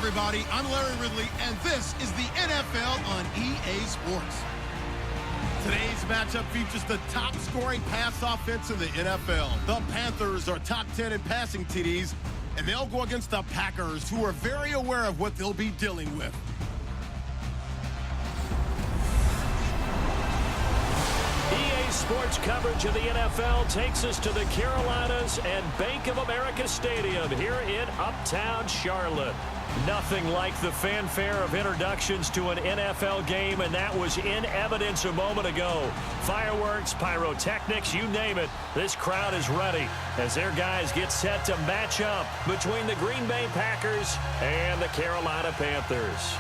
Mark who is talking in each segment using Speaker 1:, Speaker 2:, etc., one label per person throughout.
Speaker 1: everybody. I'm Larry Ridley, and this is the NFL on EA Sports. Today's matchup features the top-scoring pass offense in the NFL. The Panthers are top 10 in passing TDs, and they'll go against the Packers, who are very aware of what they'll be dealing with.
Speaker 2: EA Sports coverage of the NFL takes us to the Carolinas and Bank of America Stadium here in Uptown Charlotte. Nothing like the fanfare of introductions to an NFL game, and that was in evidence a moment ago. Fireworks, pyrotechnics, you name it. This crowd is ready as their guys get set to match up between the Green Bay Packers and the Carolina Panthers.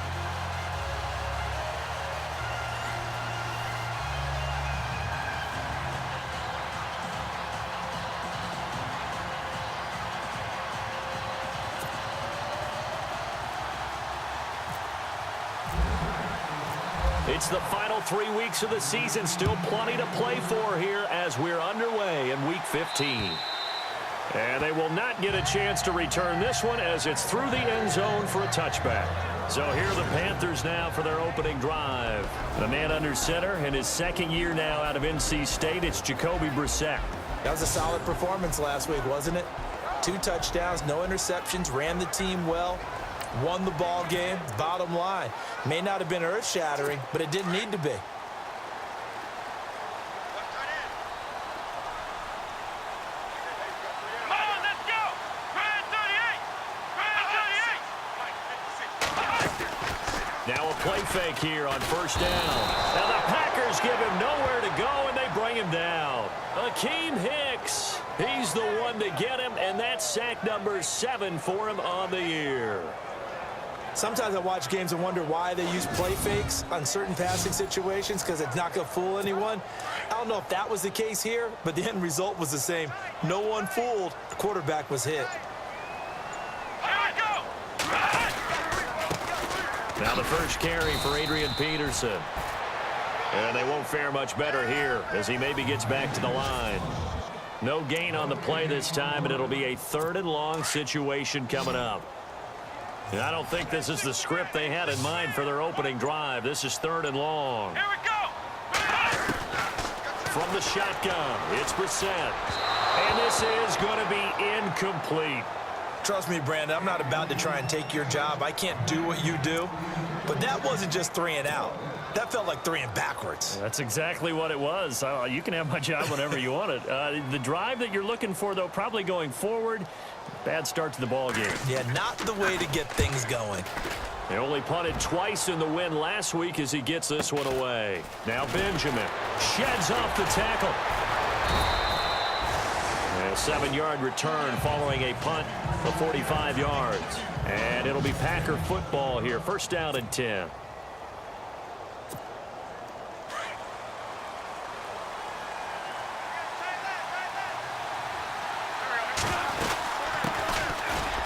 Speaker 2: It's the final 3 weeks of the season. Still plenty to play for here as we're underway in Week 15. And they will not get a chance to return this one as it's through the end zone for a touchback. So here are the Panthers now for their opening drive. The man under center in his second year now out of NC State, it's Jacoby Brissett.
Speaker 3: That was a solid performance last week, wasn't it? 2 touchdowns, no interceptions, ran the team well. Won the ball game. Bottom line, may not have been earth-shattering, but it didn't need to be.
Speaker 2: Now a play fake here on first down. And the Packers give him nowhere to go, and they bring him down. Akeem Hicks, he's the one to get him, and that's sack number 7 for him on the year.
Speaker 3: Sometimes I watch games and wonder why they use play fakes on certain passing situations because it's not going to fool anyone. I don't know if that was the case here, but the end result was the same. No one fooled. The quarterback was hit.
Speaker 2: Now the first carry for Adrian Peterson. And they won't fare much better here as he maybe gets back to the line. No gain on the play this time, and it'll be a 3rd and long situation coming up. And I don't think this is the script they had in mind for their opening drive. This is 3rd and long.
Speaker 4: Here we go!
Speaker 2: From the shotgun, it's Brissett. And this is going to be incomplete.
Speaker 3: Trust me, Brandon, I'm not about to try and take your job. I can't do what you do. But that wasn't just 3 and out. That felt like 3 and backwards.
Speaker 2: That's exactly what it was. You can have my job whenever you want it. The drive that you're looking for, though, probably going forward. Bad start to the ball game.
Speaker 3: Yeah, not the way to get things going.
Speaker 2: They only punted twice in the win last week as he gets this one away. Now Benjamin sheds off the tackle. And a 7-yard return following a punt of 45 yards. And it'll be Packer football here. First down and 10.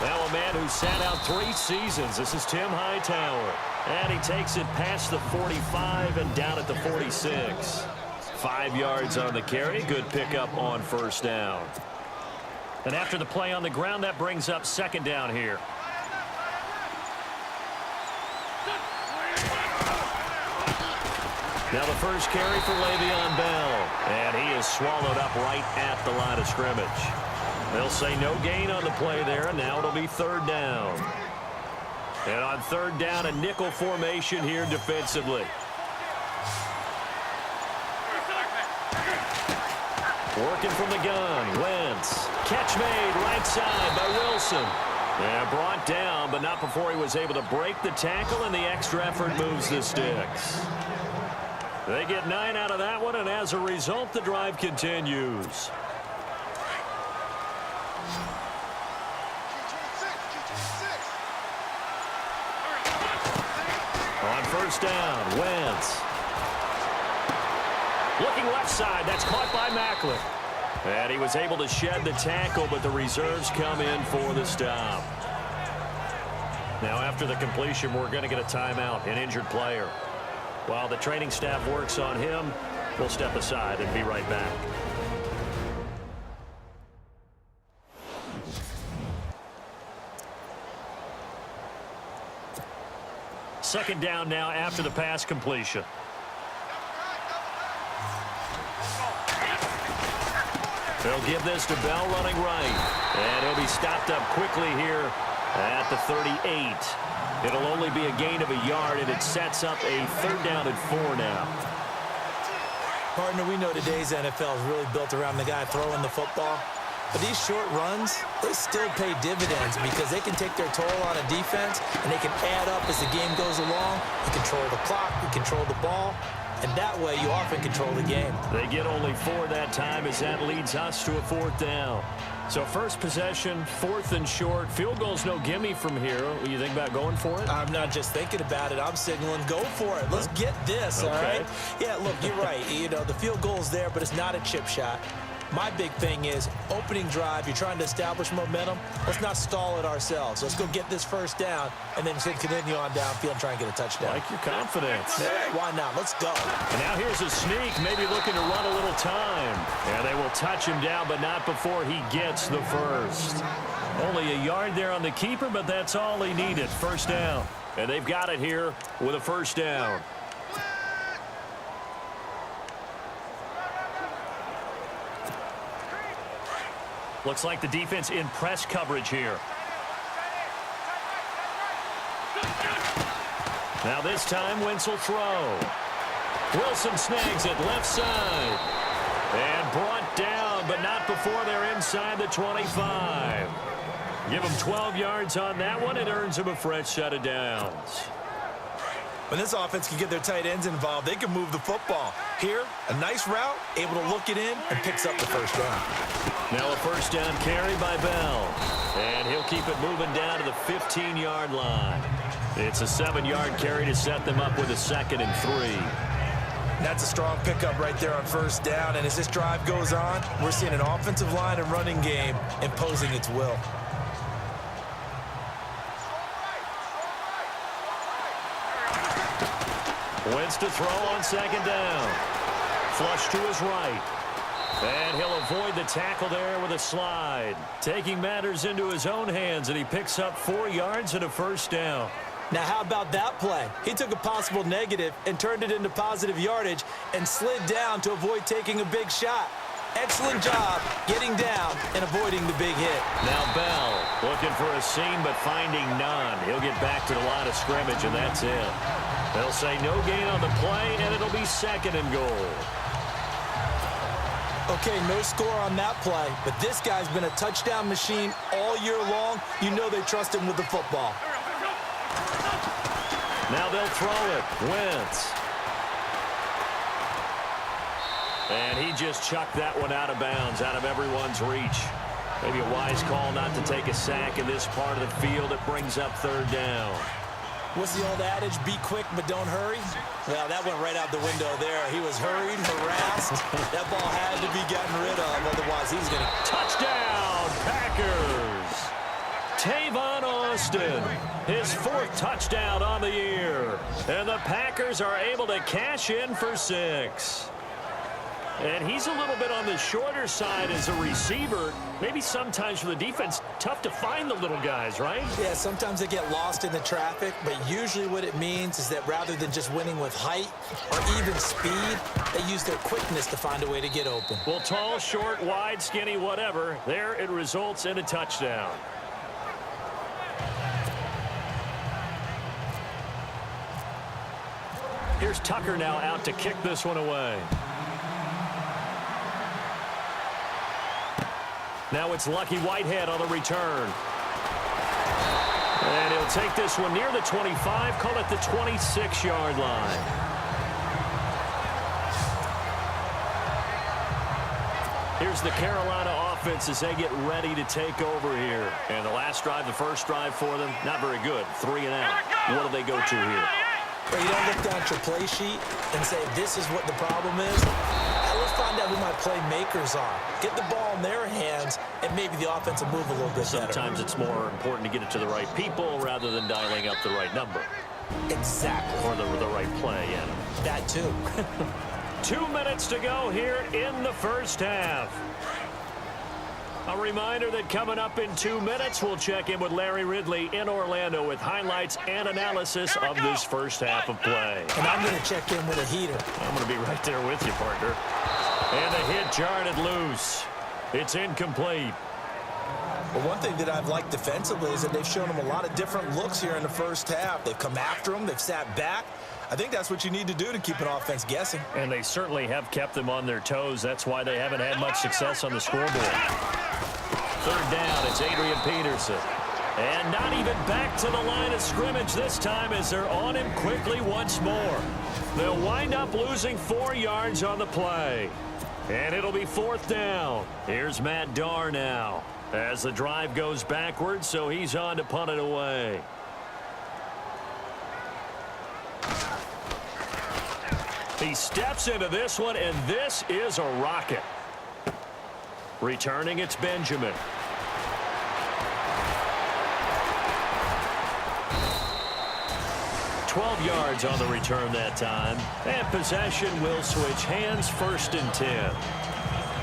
Speaker 2: Now a man who sat out 3 seasons. This is Tim Hightower. And he takes it past the 45 and down at the 46. 5 yards on the carry. Good pickup on first down. And after the play on the ground, that brings up 2nd down here. Now the first carry for Le'Veon Bell. And he is swallowed up right at the line of scrimmage. They'll say no gain on the play there, and now it'll be 3rd down. And on 3rd down, a nickel formation here defensively. Working from the gun, Wentz. Catch made right side by Wilson. And brought down, but not before he was able to break the tackle, and the extra effort moves the sticks. They get 9 out of that one, and as a result, the drive continues. On first down, Wentz. Looking left side, that's caught by Macklin. And he was able to shed the tackle, but the reserves come in for the stop. Now after the completion, we're going to get a timeout, an injured player. While the training staff works on him, we'll step aside and be right back. Second down now after the pass completion. They'll give this to Bell running right. And he'll be stopped up quickly here at the 38. It'll only be a gain of a yard, and it sets up a 3rd down and 4 now.
Speaker 3: Partner, we know today's NFL is really built around the guy throwing the football. But these short runs, they still pay dividends because they can take their toll on a defense, and they can add up as the game goes along. You control the clock, you control the ball, and that way you often control the game.
Speaker 2: They get only 4 that time as that leads us to a 4th down. So first possession, 4th and short. Field goal's no gimme from here. What do you think about going for it?
Speaker 3: I'm not just thinking about it. I'm signaling, go for it. Let's get this, all right? Yeah, look, you're right. You know, the field goal's there, but it's not a chip shot. My big thing is opening drive. You're trying to establish momentum. Let's not stall it ourselves. Let's go get this 1st down and then continue on downfield and try and get a touchdown.
Speaker 2: Like your confidence.
Speaker 3: Yeah, why not? Let's go.
Speaker 2: And now here's a sneak, maybe looking to run a little time. And they will touch him down, but not before he gets the 1st. Only a yard there on the keeper, but that's all he needed. 1st down. And they've got it here with a 1st down. Looks like the defense in press coverage here. Now this time, Wentz will throw. Wilson snags it left side. And brought down, but not before they're inside the 25. Give him 12 yards on that one. It earns him a fresh set of downs.
Speaker 3: When this offense can get their tight ends involved, they can move the football. Here, a nice route, able to look it in, and picks up the 1st down.
Speaker 2: Now a 1st down carry by Bell. And he'll keep it moving down to the 15-yard line. It's a 7-yard carry to set them up with a 2nd and 3.
Speaker 3: That's a strong pickup right there on 1st down. And as this drive goes on, we're seeing an offensive line and running game imposing its will.
Speaker 2: Wentz to throw on 2nd down. Flush to his right. And he'll avoid the tackle there with a slide. Taking matters into his own hands, and he picks up 4 yards and a 1st down.
Speaker 3: Now, how about that play? He took a possible negative and turned it into positive yardage and slid down to avoid taking a big shot. Excellent job getting down and avoiding the big hit.
Speaker 2: Now Bell looking for a seam but finding none. He'll get back to the line of scrimmage, and that's it. They'll say no gain on the play, and it'll be 2nd and goal.
Speaker 3: Okay, no score on that play, but this guy's been a touchdown machine all year long. You know they trust him with the football.
Speaker 2: Now they'll throw it. Wentz. And he just chucked that one out of bounds, out of everyone's reach. Maybe a wise call not to take a sack in this part of the field. It brings up 3rd down.
Speaker 3: What's the old adage? Be quick, but don't hurry? Well, that went right out the window there. He was hurried, harassed. That ball had to be gotten rid of. Otherwise, he's going to...
Speaker 2: Touchdown, Packers! Tavon Austin, his 4th touchdown on the year. And the Packers are able to cash in for 6. And he's a little bit on the shorter side as a receiver. Maybe sometimes for the defense, tough to find the little guys, right?
Speaker 3: Yeah, sometimes they get lost in the traffic, but usually what it means is that rather than just winning with height or even speed, they use their quickness to find a way to get open.
Speaker 2: Well, tall, short, wide, skinny, whatever, there it results in a touchdown. Here's Tucker now out to kick this one away. Now it's Lucky Whitehead on the return. And he'll take this one near the 25, call it the 26-yard line. Here's the Carolina offense as they get ready to take over here. And the last drive, the first drive for them, not very good. 3 and out. What do they go to here?
Speaker 3: Well, you don't look down at your play sheet and say, this is what the problem is. Let's find out who my playmakers are. Get the ball in their hands, and maybe the offense will move a little bit better.
Speaker 2: Sometimes it's more important to get it to the right people rather than dialing up the right number.
Speaker 3: Exactly.
Speaker 2: Or the right play, yeah.
Speaker 3: That too.
Speaker 2: 2 minutes to go here in the first half. A reminder that coming up in 2 minutes, we'll check in with Larry Ridley in Orlando with highlights and analysis of this first half of play.
Speaker 3: And I'm going to check in with a heater.
Speaker 2: I'm going to be right there with you, partner. And the hit jarred it loose. It's incomplete.
Speaker 3: Well, one thing that I've liked defensively is that they've shown them a lot of different looks here in the first half. They've come after them. They've sat back. I think that's what you need to do to keep an offense guessing.
Speaker 2: And they certainly have kept them on their toes. That's why they haven't had much success on the scoreboard. Third down, it's Adrian Peterson. And not even back to the line of scrimmage this time as they're on him quickly once more. They'll wind up losing 4 yards on the play. And it'll be fourth down. Here's Matt Darr now as the drive goes backwards, so he's on to punt it away. He steps into this one, and this is a rocket. Returning, it's Benjamin. $12 yards on the return that time. And possession will switch hands, 1st and 10.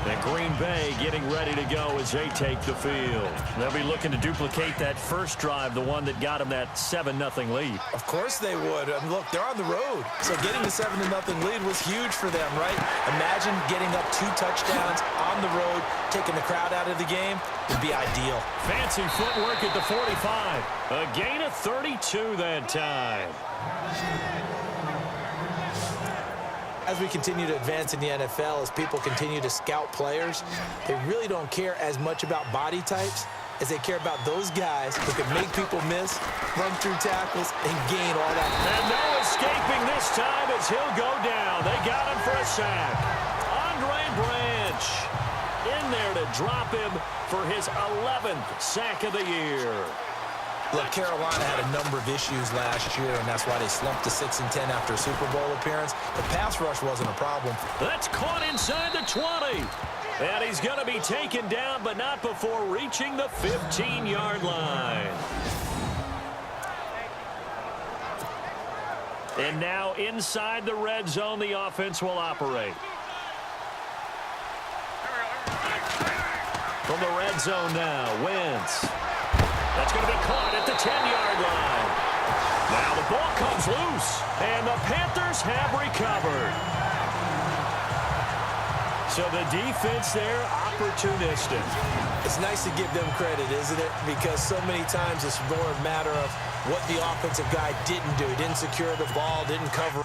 Speaker 2: And Green Bay getting ready to go as they take the field. They'll be looking to duplicate that first drive, the one that got them that 7-0 lead.
Speaker 3: Of course they would. I mean, look, they're on the road. So getting the 7-0 lead was huge for them, right? Imagine getting up 2 touchdowns on the road, taking the crowd out of the game would be ideal.
Speaker 2: Fancy footwork at the 45. A gain of 32 that time.
Speaker 3: As we continue to advance in the NFL, as people continue to scout players, they really don't care as much about body types as they care about those guys who can make people miss, run through tackles, and gain all that.
Speaker 2: And no escaping this time as he'll go down. They got him for a sack. Andre Branch in there to drop him for his 11th sack of the year.
Speaker 3: Look, Carolina had a number of issues last year, and that's why they slumped to 6-10 after a Super Bowl appearance. The pass rush wasn't a problem.
Speaker 2: That's caught inside the 20. And he's going to be taken down, but not before reaching the 15-yard line. And now inside the red zone, the offense will operate. From the red zone now, Wentz. That's going to be caught at the 10-yard line. Now the ball comes loose, and the Panthers have recovered. So the defense there, opportunistic.
Speaker 3: It's nice to give them credit, isn't it? Because so many times it's more a matter of what the offensive guy didn't do. Didn't secure the ball, didn't cover.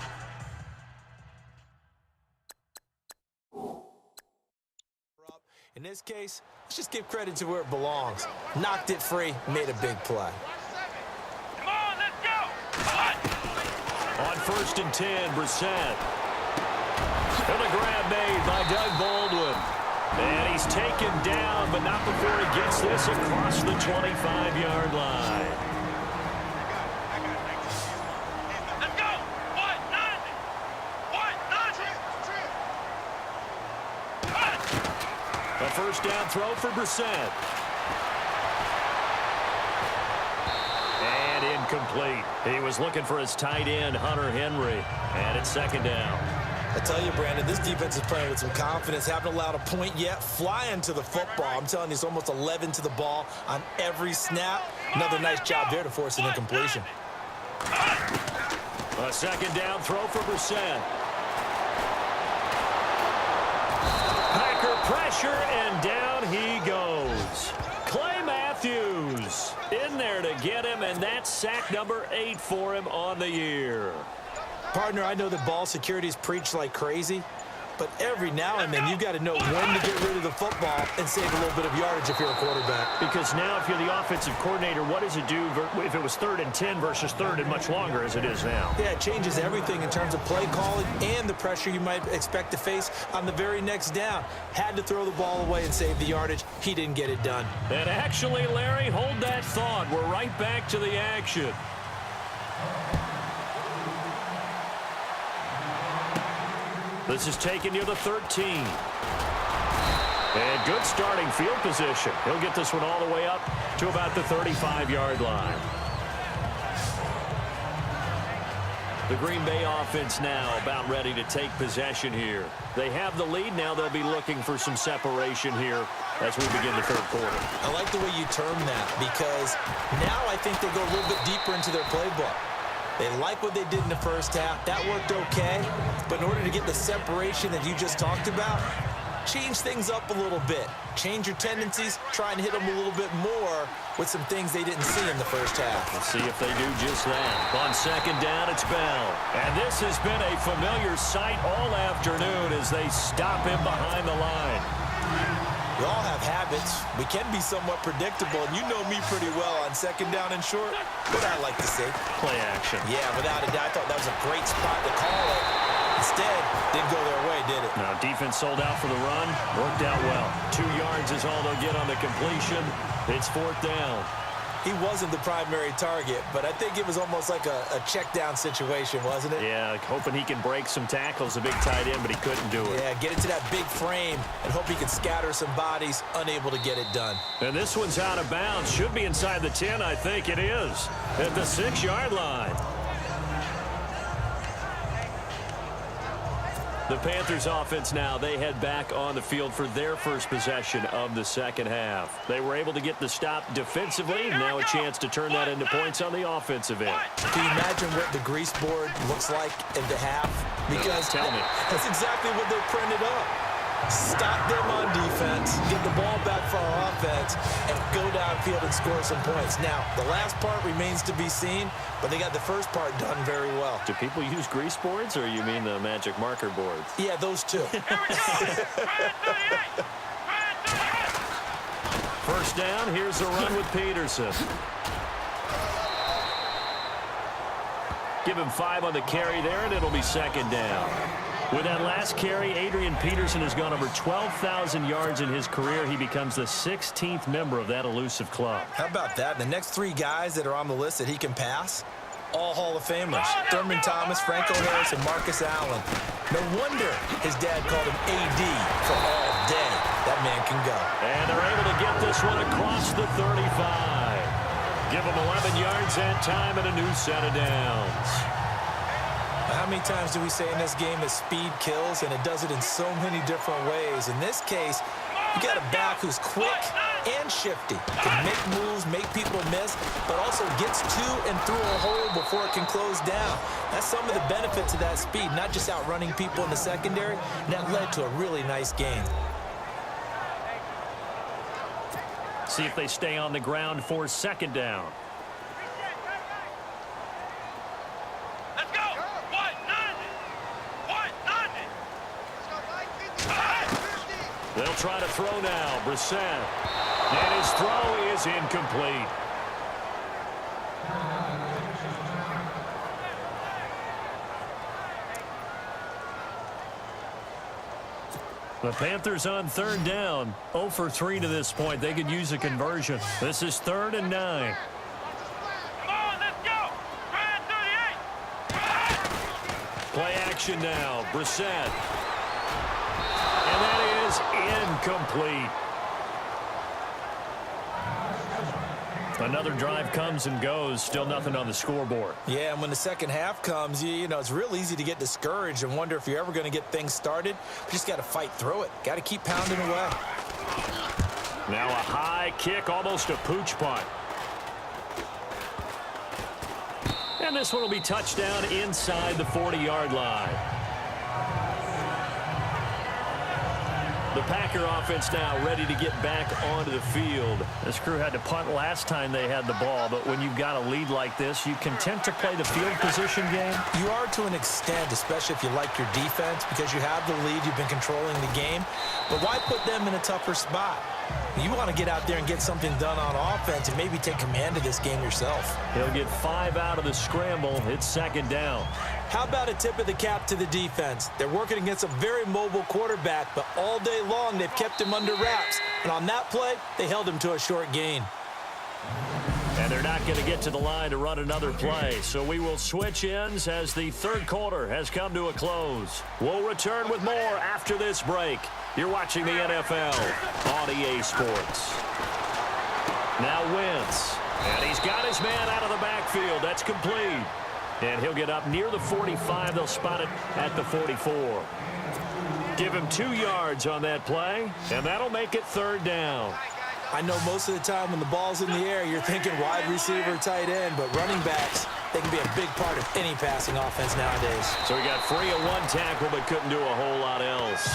Speaker 3: In this case, let's just give credit to where it belongs. Knocked it free, made a big play.
Speaker 4: Come on, let's go!
Speaker 2: On 1st and 10, Brissett. And a grab made by Doug Baldwin. And he's taken down, but not before he gets this across the 25-yard line.
Speaker 4: Let's go! What? Nothing! What? Nothing!
Speaker 2: A first down throw for Brissett. And incomplete. He was looking for his tight end, Hunter Henry. And it's 2nd down.
Speaker 3: I tell you, Brandon, this defense is playing with some confidence. Haven't allowed a point yet. Flying to the football. I'm telling you, it's almost 11 to the ball on every snap. Another nice job there to force an incompletion.
Speaker 2: A 2nd down throw for Brissett. Packer pressure, and down he goes. Clay Matthews in there to get him, and that's sack number 8 for him on the year.
Speaker 3: Partner, I know that ball security is preached like crazy, but every now and then you've got to know when to get rid of the football and save a little bit of yardage if you're a quarterback.
Speaker 2: Because now if you're the offensive coordinator, what does it do if it was 3rd and 10 versus 3rd and much longer as it is now?
Speaker 3: Yeah, it changes everything in terms of play calling and the pressure you might expect to face on the very next down. Had to throw the ball away and save the yardage. He didn't get it done.
Speaker 2: And actually, Larry, hold that thought. We're right back to the action. This is taken near the 13. And good starting field position. He'll get this one all the way up to about the 35-yard line. The Green Bay offense now about ready to take possession here. They have the lead now. They'll be looking for some separation here as we begin the third quarter.
Speaker 3: I like the way you term that because now I think they go a little bit deeper into their playbook. They like what they did in the first half. That worked okay. But in order to get the separation that you just talked about, change things up a little bit. Change your tendencies. Try and hit them a little bit more with some things they didn't see in the first half.
Speaker 2: Let's see if they do just that. On second down, it's Bell. And this has been a familiar sight all afternoon as they stop him behind the line.
Speaker 3: We all have habits. We can be somewhat predictable, and you know me pretty well on second down and short. What I like to say.
Speaker 2: Play action.
Speaker 3: Yeah, without a doubt, I thought that was a great spot to call it. Instead, didn't go their way, did it?
Speaker 2: Now, defense sold out for the run. Worked out well. 2 yards is all they'll get on the completion. It's fourth down.
Speaker 3: He wasn't the primary target, but I think it was almost like a check down situation, wasn't it?
Speaker 2: Yeah, hoping he can break some tackles, a big tight end, but he couldn't do it.
Speaker 3: Yeah, get into that big frame and hope he can scatter some bodies, unable to get it done.
Speaker 2: And this one's out of bounds. Should be inside the 10, I think it is. At the 6-yard line. The Panthers offense now, they head back on the field for their first possession of the second half. They were able to get the stop defensively. Now a chance to turn that into points on the offensive end.
Speaker 3: Can you imagine what the grease board looks like in the half? Because
Speaker 2: Tell me.
Speaker 3: That's exactly what they printed up. Stop them on defense, get the ball back for our offense, and go downfield and score some points. Now, the last part remains to be seen, but they got the first part done very well.
Speaker 2: Do people use grease boards, or you mean the magic marker boards?
Speaker 3: Yeah, those two.
Speaker 2: First down, here's a run with Peterson. Give him 5 on the carry there, and it'll be second down. With that last carry, Adrian Peterson has gone over 12,000 yards in his career. He becomes the 16th member of that elusive club.
Speaker 3: How about that? The next 3 guys that are on the list that he can pass, all Hall of Famers. Thurman Thomas, Franco Harris, and Marcus Allen. No wonder his dad called him AD for all day. That man can go.
Speaker 2: And they're able to get this one across the 35. Give him 11 yards and time and a new set of downs.
Speaker 3: How many times do we say in this game that speed kills, and it does it in so many different ways? In this case, you got a back who's quick and shifty, can make moves, make people miss, but also gets to and through a hole before it can close down. That's some of the benefits of that speed, not just outrunning people in the secondary, and that led to a really nice game.
Speaker 2: See if they stay on the ground for second down. They'll try to throw now. Brissett. And his throw is incomplete. The Panthers on third down. 0 for 3 to this point. They could use a conversion. This is 3rd and 9.
Speaker 4: Come on, let's go.
Speaker 2: Play action now. Brissett. And that is incomplete. Another drive comes and goes. Still nothing on the scoreboard.
Speaker 3: Yeah, and when the second half comes, you know, it's real easy to get discouraged and wonder if you're ever going to get things started. You just got to fight through it. Got to keep pounding away.
Speaker 2: Now a high kick, almost a pooch punt. And this one will be touchdown inside the 40-yard line. The Packer offense now ready to get back onto the field. This crew had to punt last time they had the ball, but when you've got a lead like this, you content to play the field position game?
Speaker 3: You are to an extent, especially if you like your defense, because you have the lead, you've been controlling the game. But why put them in a tougher spot? You want to get out there and get something done on offense and maybe take command of this game yourself.
Speaker 2: He'll get 5 out of the scramble. It's second down.
Speaker 3: How about a tip of the cap to the defense? They're working against a very mobile quarterback, but all day long they've kept him under wraps. And on that play, they held him to a short gain.
Speaker 2: And they're not going to get to the line to run another play. So we will switch ends as the third quarter has come to a close. We'll return with more after this break. You're watching the NFL on EA Sports. Now Wentz. And he's got his man out of the backfield. That's complete. And he'll get up near the 45. They'll spot it at the 44. Give him 2 yards on that play, and that'll make it 3rd down.
Speaker 3: I know most of the time when the ball's in the air, you're thinking wide receiver, tight end, but running backs, they can be a big part of any passing offense nowadays.
Speaker 2: So he got free of 1 tackle, but couldn't do a whole lot else.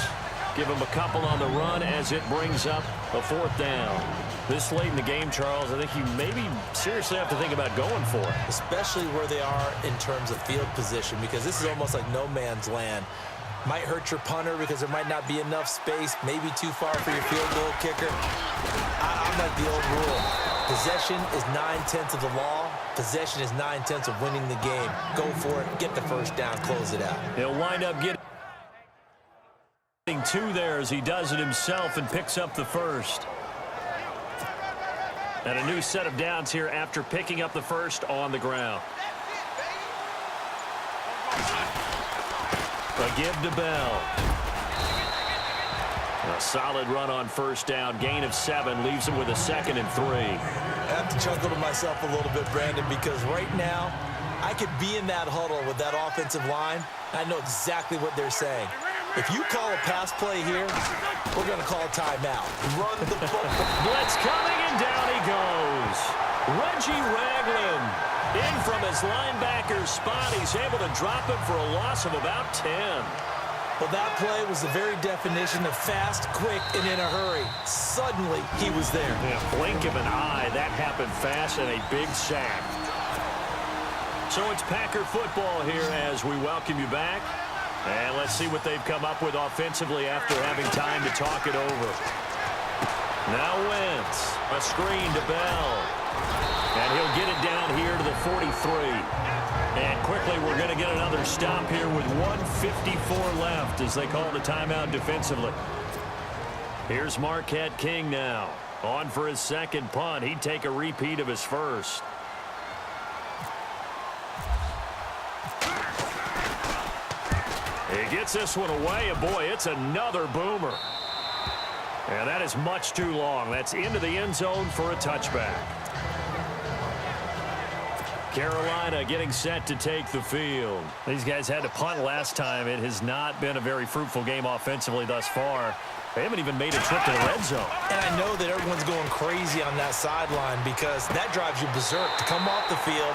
Speaker 2: Give him a couple on the run as it brings up a 4th down. This late in the game, Charles, I think you maybe seriously have to think about going for it.
Speaker 3: Especially where they are in terms of field position, because this is almost like no man's land. Might hurt your punter because there might not be enough space, maybe too far for your field goal kicker. I'm like the old rule. Possession is 9/10 of the law. Possession is 9/10 of winning the game. Go for it, get the first down, close it out.
Speaker 2: He'll wind up getting 2 there as he does it himself and picks up the first. And a new set of downs here after picking up the first on the ground. A give to Bell. A solid run on first down. Gain of 7 leaves him with a 2nd and 3.
Speaker 3: I have to chuckle to myself a little bit, Brandon, because right now I could be in that huddle with that offensive line. I know exactly what they're saying. If you call a pass play here, we're going to call a timeout. Run the football.
Speaker 2: Blitz coming, and down he goes. Reggie Ragland in from his linebacker spot. He's able to drop him for a loss of about 10.
Speaker 3: Well, that play was the very definition of fast, quick, and in a hurry. Suddenly, he was there.
Speaker 2: Yeah, blink of an eye. That happened fast and a big sack. So it's Packer football here as we welcome you back. And let's see what they've come up with offensively after having time to talk it over. Now Wentz. A screen to Bell. And he'll get it down here to the 43. And quickly we're going to get another stop here with 1:54 left as they call the timeout defensively. Here's Marquette King now. On for his 2nd punt. He'd take a repeat of his first. He gets this one away, and boy, it's another boomer. And that is much too long. That's into the end zone for a touchback. Carolina getting set to take the field. These guys had to punt last time. It has not been a very fruitful game offensively thus far. They haven't even made a trip to the red zone.
Speaker 3: And I know that everyone's going crazy on that sideline because that drives you berserk to come off the field,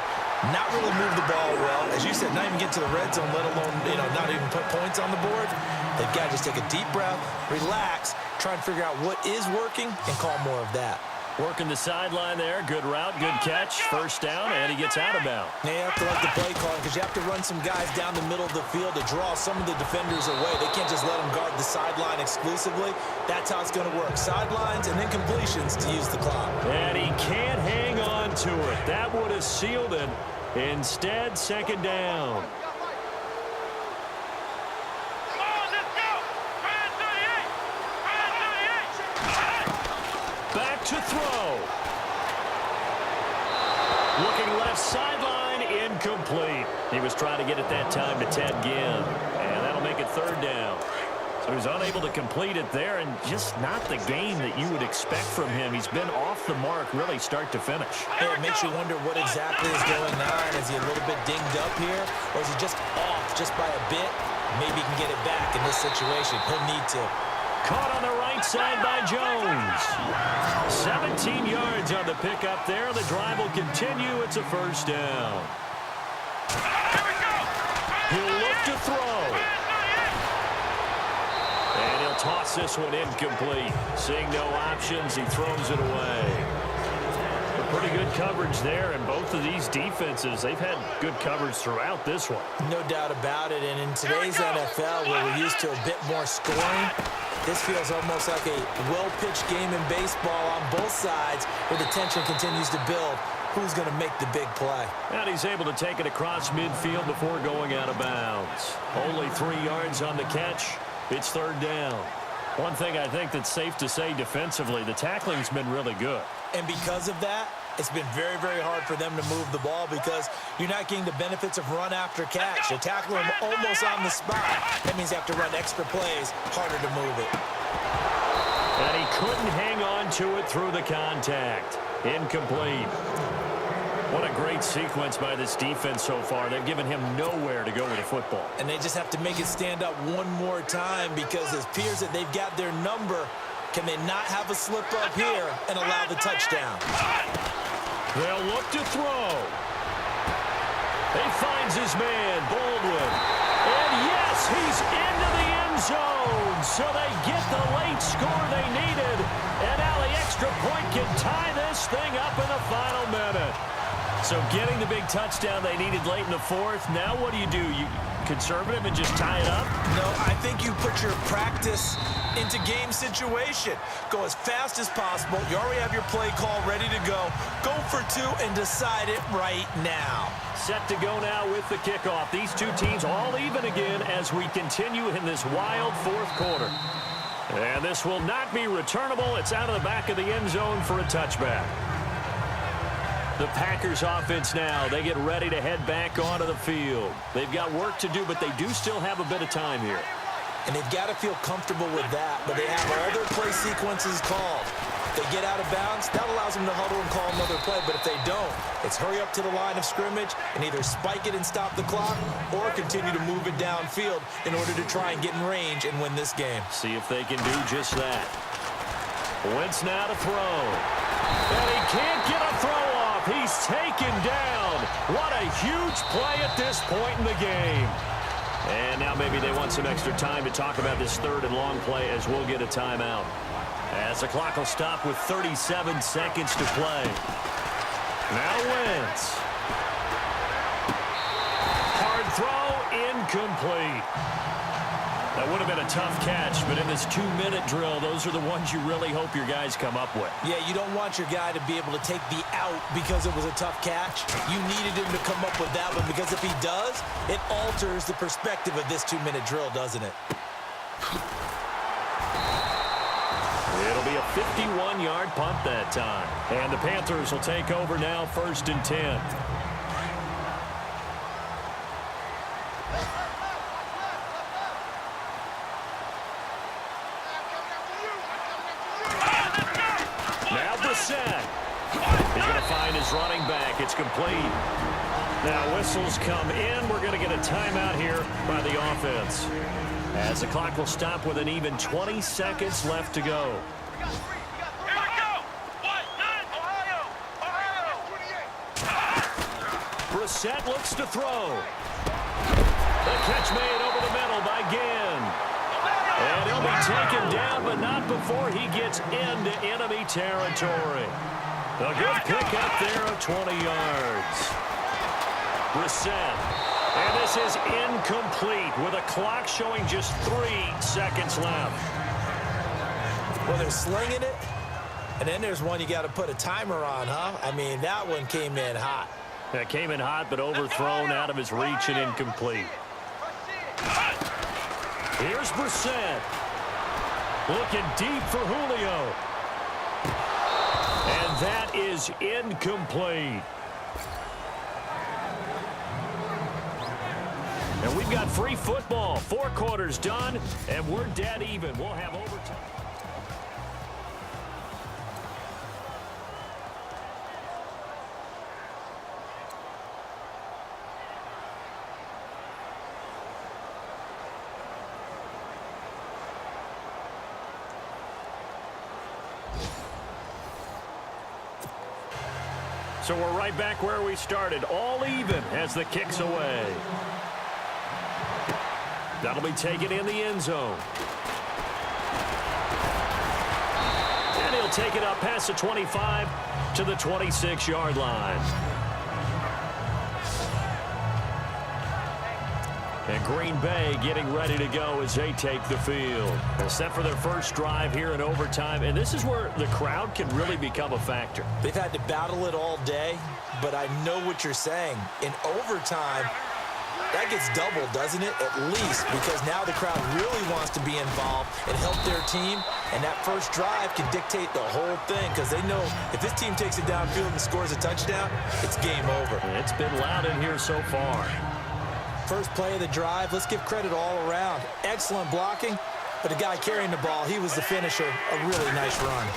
Speaker 3: not really move the ball well. As you said, not even get to the red zone, let alone, not even put points on the board. They've got to just take a deep breath, relax, try and figure out what is working, and call more of that.
Speaker 2: Working the sideline there. Good route, good catch. First down, and he gets out of bounds.
Speaker 3: Now you have to like the play calling because you have to run some guys down the middle of the field to draw some of the defenders away. They can't just let them guard the sideline exclusively. That's how it's going to work. Sidelines and then completions to use the clock.
Speaker 2: And he can't hang on to it. That would have sealed it. Instead, 2nd down. Back to throw. Looking left sideline, incomplete. He was trying to get it that time to Ted Ginn. And that'll make it 3rd down. So he's unable to complete it there, and just not the game that you would expect from him. He's been off the mark really start to finish.
Speaker 3: And it makes you wonder what exactly is going on. Is he a little bit dinged up here, or is he just off just by a bit? Maybe he can get it back in this situation. He'll need to.
Speaker 2: Caught on the right side by Jones. 17 yards on the pickup there. The drive will continue. It's a 1st down. He'll look to throw. And he'll toss this one incomplete. Seeing no options, he throws it away. Pretty good coverage there, and both of these defenses, they've had good coverage throughout this one.
Speaker 3: No doubt about it, and in today's NFL, where we're used to a bit more scoring, this feels almost like a well-pitched game in baseball on both sides where the tension continues to build. Who's going to make the big play?
Speaker 2: And he's able to take it across midfield before going out of bounds. Only 3 yards on the catch. It's 3rd down. One thing I think that's safe to say defensively, the tackling's been really good.
Speaker 3: And because of that, it's been very, very hard for them to move the ball because you're not getting the benefits of run after catch. You tackle them almost on the spot. That means you have to run extra plays, harder to move it.
Speaker 2: And he couldn't hang on to it through the contact. Incomplete. What a great sequence by this defense so far. They've given him nowhere to go with the football.
Speaker 3: And they just have to make it stand up one more time because it appears that they've got their number. Can they not have a slip up here and allow the touchdown?
Speaker 2: They'll look to throw. He finds his man, Baldwin. And yes, he's into the end zone. So they get the late score they needed. And now the extra point can tie this thing up in the final minute. So getting the big touchdown they needed late in the fourth. Now what do? You conservative and just tie it up?
Speaker 3: No, I think you put your practice into game situation. Go as fast as possible. You already have your play call ready to go. Go for two and decide it right now.
Speaker 2: Set to go now with the kickoff. These two teams all even again as we continue in this wild fourth quarter. And this will not be returnable. It's out of the back of the end zone for a touchback. The Packers offense now, they get ready to head back onto the field. They've got work to do, but they do still have a bit of time here.
Speaker 3: And they've got to feel comfortable with that, but they have all their play sequences called. If they get out of bounds, that allows them to huddle and call another play, but if they don't, it's hurry up to the line of scrimmage and either spike it and stop the clock or continue to move it downfield in order to try and get in range and win this game.
Speaker 2: See if they can do just that. Wentz now to throw. And he can't get a throw off. He's taken down. What a huge play at this point in the game. And now maybe they want some extra time to talk about this third and long play as we'll get a timeout. As the clock will stop with 37 seconds to play. Now Wentz. Hard throw, incomplete. That would have been a tough catch, but in this 2-minute drill, those are the ones you really hope your guys come up with.
Speaker 3: Yeah, you don't want your guy to be able to take the out because it was a tough catch. You needed him to come up with that one because if he does, it alters the perspective of this 2-minute drill, doesn't it?
Speaker 2: It'll be a 51-yard punt that time. And the Panthers will take over now, 1st and 10. He's going to find his running back. It's complete. Now whistles come in. We're going to get a timeout here by the offense. As the clock will stop with an even 20 seconds left to go.
Speaker 4: Here we go. 1-9, Ohio.
Speaker 2: Brissett looks to throw. The catch made over the middle by Ginn. And he'll be taken down, but not before he gets into enemy territory. A good pickup there of 20 yards. Brissett. And this is incomplete with a clock showing just 3 seconds left.
Speaker 3: Well, they're slinging it, and then there's one you got to put a timer on, huh? I mean, that one came in hot.
Speaker 2: That came in hot, but overthrown out of his reach and incomplete. Here's Brissett. Looking deep for Julio. And that is incomplete. And we've got free football. 4 quarters done, and we're dead even. We'll have overtime. So we're right back where we started, all even as the kick's away. That'll be taken in the end zone. And he'll take it up past the 25 to the 26-yard line. And Green Bay getting ready to go as they take the field. They're set for their first drive here in overtime, and this is where the crowd can really become a factor.
Speaker 3: They've had to battle it all day, but I know what you're saying. In overtime, that gets doubled, doesn't it? At least, because now the crowd really wants to be involved and help their team, and that first drive can dictate the whole thing because they know if this team takes it downfield and scores a touchdown, it's game over.
Speaker 2: And it's been loud in here so far.
Speaker 3: First play of the drive, let's give credit all around. Excellent blocking, but the guy carrying the ball, he was the finisher. A really nice run.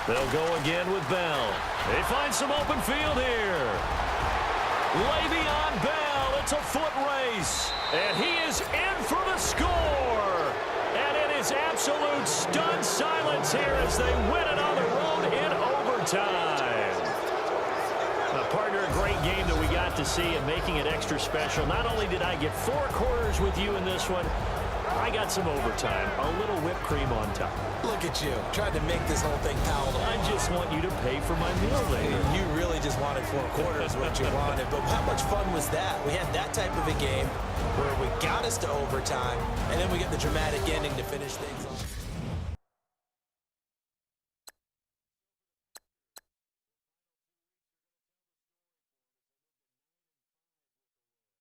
Speaker 2: They'll go again with Bell. They find some open field here. Le'Veon Bell, it's a foot race. And he is in for the score. And it is absolute stunned silence here as they win it on the road in overtime. Partner, a great game that we got to see and making it extra special. Not only did I get 4 quarters with you in this one, I got some overtime, a little whipped cream on top.
Speaker 3: Look at you, tried to make this whole thing palatable.
Speaker 2: I just want you to pay for my meal later.
Speaker 3: You really just wanted 4 quarters what you wanted, but how much fun was that? We had that type of a game where we got us to overtime, and then we get the dramatic ending to finish things off.